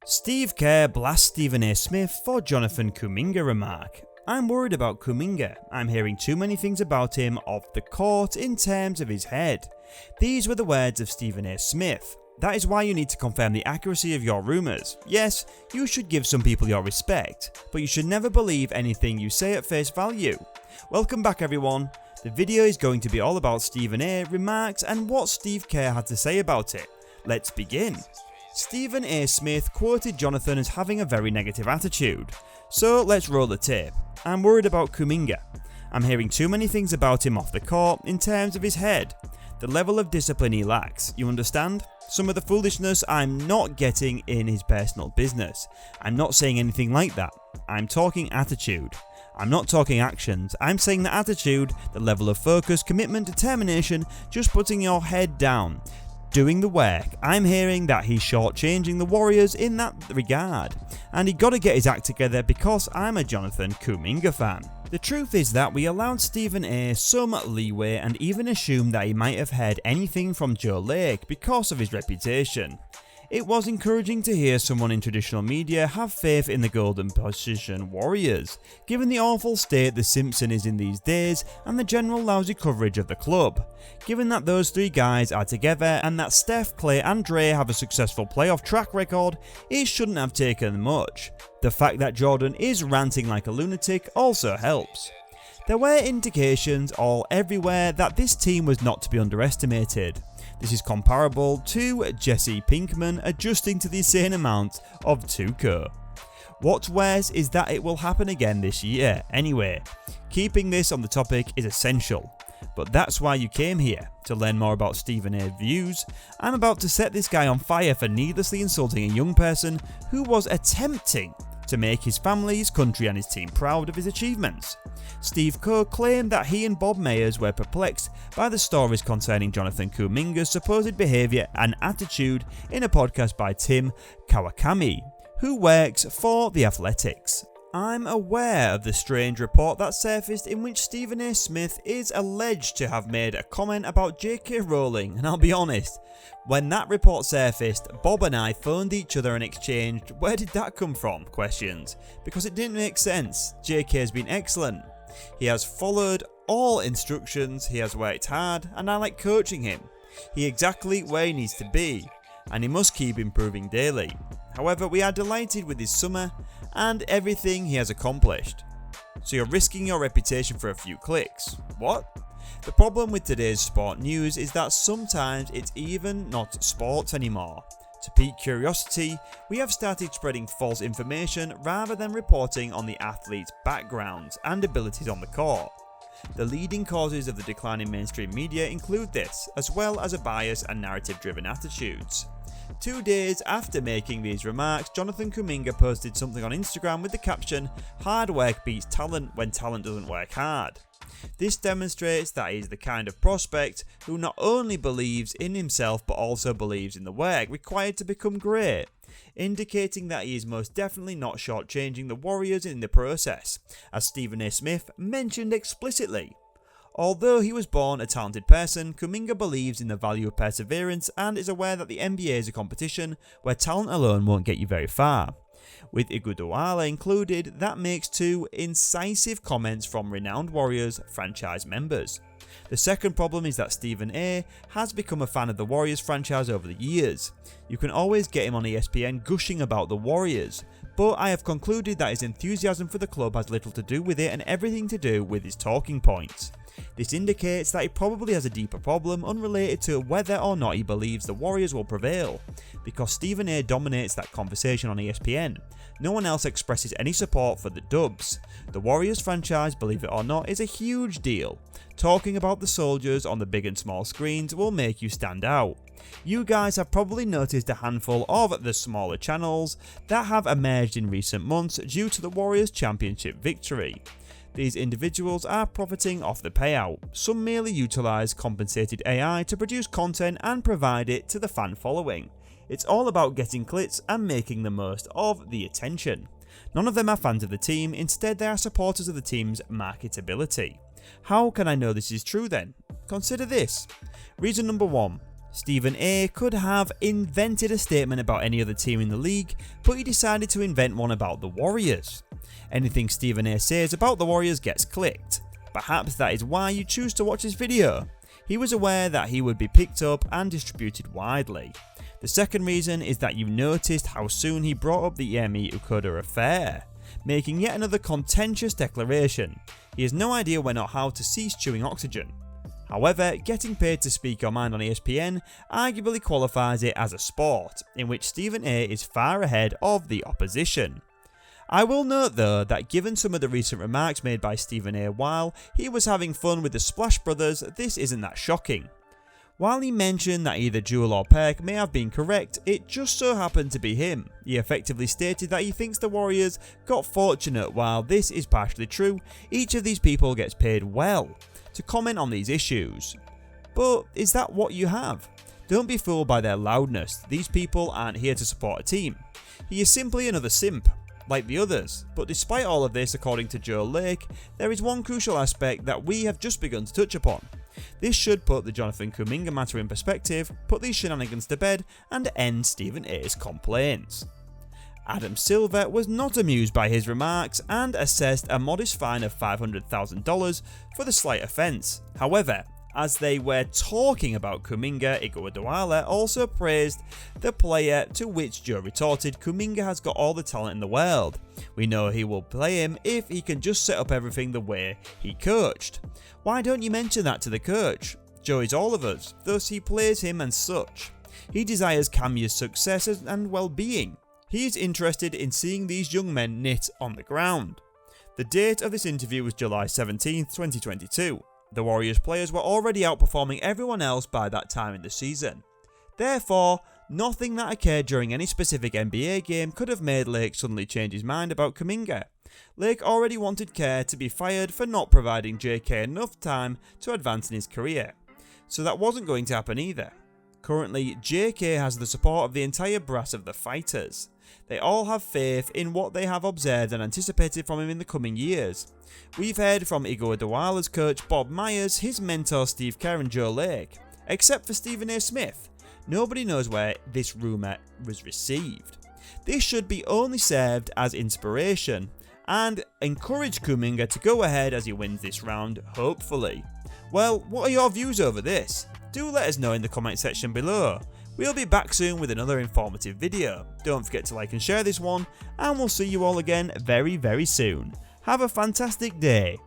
Steve Kerr blasts Stephen A. Smith for Jonathan Kuminga remark. I'm worried about Kuminga. I'm hearing too many things about him off the court in terms of his head. These were the words of Stephen A. Smith. That is why you need to confirm the accuracy of your rumours. Yes, you should give some people your respect, but you should never believe anything you say at face value. Welcome back everyone. The video is going to be all about Stephen A. remarks and what Steve Kerr had to say about it. Let's begin. Stephen A. Smith quoted Jonathan as having a very negative attitude. So let's roll the tape. I'm worried about Kuminga. I'm hearing too many things about him off the court in terms of his head. The level of discipline he lacks, you understand? Some of the foolishness I'm not getting in his personal business. I'm not saying anything like that. I'm talking attitude. I'm not talking actions. I'm saying the attitude, the level of focus, commitment, determination, just putting your head down. Doing the work. I'm hearing that he's shortchanging the Warriors in that regard, and he gotta get his act together because I'm a Jonathan Kuminga fan. The truth is that we allowed Stephen A. some leeway and even assumed that he might have heard anything from Joe Lake because of his reputation. It was encouraging to hear someone in traditional media have faith in the golden position Warriors, given the awful state the Simpson is in these days and the general lousy coverage of the club. Given that those three guys are together and that Steph, Clay and Dre have a successful playoff track record, it shouldn't have taken much. The fact that Jordan is ranting like a lunatic also helps. There were indications all everywhere that this team was not to be underestimated. This is comparable to Jesse Pinkman adjusting to the insane amount of Tuco. What's worse is that it will happen again this year anyway. Keeping this on the topic is essential. But that's why you came here, to learn more about Stephen A's views. I'm about to set this guy on fire for needlessly insulting a young person who was attempting to make his family, his country and his team proud of his achievements. Steve Kerr claimed that he and Bob Myers were perplexed by the stories concerning Jonathan Kuminga's supposed behaviour and attitude in a podcast by Tim Kawakami, who works for The Athletics. I'm aware of the strange report that surfaced in which Stephen A. Smith is alleged to have made a comment about J.K. Rowling, and I'll be honest, when that report surfaced, Bob and I phoned each other and exchanged "where did that come from?" questions, because it didn't make sense. J.K. has been excellent. He has followed all instructions, he has worked hard, and I like coaching him. He exactly where he needs to be, and he must keep improving daily. However, we are delighted with his summer and everything he has accomplished. So you're risking your reputation for a few clicks. What? The problem with today's sport news is that sometimes it's even not sports anymore. To pique curiosity, we have started spreading false information rather than reporting on the athlete's backgrounds and abilities on the court. The leading causes of the decline in mainstream media include this, as well as a bias and narrative-driven attitudes. 2 days after making these remarks, Jonathan Kuminga posted something on Instagram with the caption, "Hard work beats talent when talent doesn't work hard." This demonstrates that he is the kind of prospect who not only believes in himself but also believes in the work required to become great, indicating that he is most definitely not shortchanging the Warriors in the process, as Stephen A. Smith mentioned explicitly. Although he was born a talented person, Kuminga believes in the value of perseverance and is aware that the NBA is a competition where talent alone won't get you very far. With Iguodala included, that makes 2 incisive comments from renowned Warriors franchise members. The second problem is that Stephen A. has become a fan of the Warriors franchise over the years. You can always get him on ESPN gushing about the Warriors, but I have concluded that his enthusiasm for the club has little to do with it and everything to do with his talking points. This indicates that he probably has a deeper problem unrelated to whether or not he believes the Warriors will prevail, because Stephen A. dominates that conversation on ESPN. No one else expresses any support for the Dubs. The Warriors franchise, believe it or not, is a huge deal. Talking about the soldiers on the big and small screens will make you stand out. You guys have probably noticed a handful of the smaller channels that have emerged in recent months due to the Warriors championship victory. These individuals are profiting off the payout. Some merely utilise compensated AI to produce content and provide it to the fan following. It's all about getting clicks and making the most of the attention. None of them are fans of the team, instead they are supporters of the team's marketability. How can I know this is true then? Consider this. Reason number 1. Stephen A could have invented a statement about any other team in the league, but he decided to invent one about the Warriors. Anything Stephen A says about the Warriors gets clicked. Perhaps that is why you choose to watch this video. He was aware that he would be picked up and distributed widely. The second reason is that you noticed how soon he brought up the Emi Udoka affair, making yet another contentious declaration. He has no idea when or how to cease chewing oxygen. However, getting paid to speak your mind on ESPN arguably qualifies it as a sport, in which Stephen A is far ahead of the opposition. I will note though that given some of the recent remarks made by Stephen A while he was having fun with the Splash Brothers, this isn't that shocking. While he mentioned that either Jewel or Peck may have been correct, it just so happened to be him. He effectively stated that he thinks the Warriors got fortunate. While this is partially true, each of these people gets paid well to comment on these issues. But is that what you have? Don't be fooled by their loudness. These people aren't here to support a team. He is simply another simp, like the others. But despite all of this, according to Joe Lake, there is one crucial aspect that we have just begun to touch upon. This should put the Jonathan Kuminga matter in perspective, put these shenanigans to bed, and end Stephen A's complaints. Adam Silver was not amused by his remarks and assessed a modest fine of $500,000 for the slight offence. However, as they were talking about Kuminga, Iguodala also praised the player, to which Joe retorted, "Kuminga has got all the talent in the world. We know he will play him if he can just set up everything the way he coached. Why don't you mention that to the coach? Joe is all of us, thus he plays him and such. He desires Kamya's success and well-being. He is interested in seeing these young men knit on the ground." The date of this interview was July 17, 2022. The Warriors players were already outperforming everyone else by that time in the season. Therefore, nothing that occurred during any specific NBA game could have made Lake suddenly change his mind about Kuminga. Lake already wanted Kerr to be fired for not providing JK enough time to advance in his career, so that wasn't going to happen either. Currently, JK has the support of the entire brass of the Fighters. They all have faith in what they have observed and anticipated from him in the coming years. We've heard from Iguodala's coach Bob Myers, his mentor Steve Kerr and Joe Lake. Except for Stephen A. Smith, nobody knows where this rumour was received. This should be only served as inspiration and encourage Kuminga to go ahead as he wins this round, hopefully. Well, what are your views over this? Do let us know in the comment section below. We'll be back soon with another informative video. Don't forget to like and share this one, and we'll see you all again very, very soon. Have a fantastic day.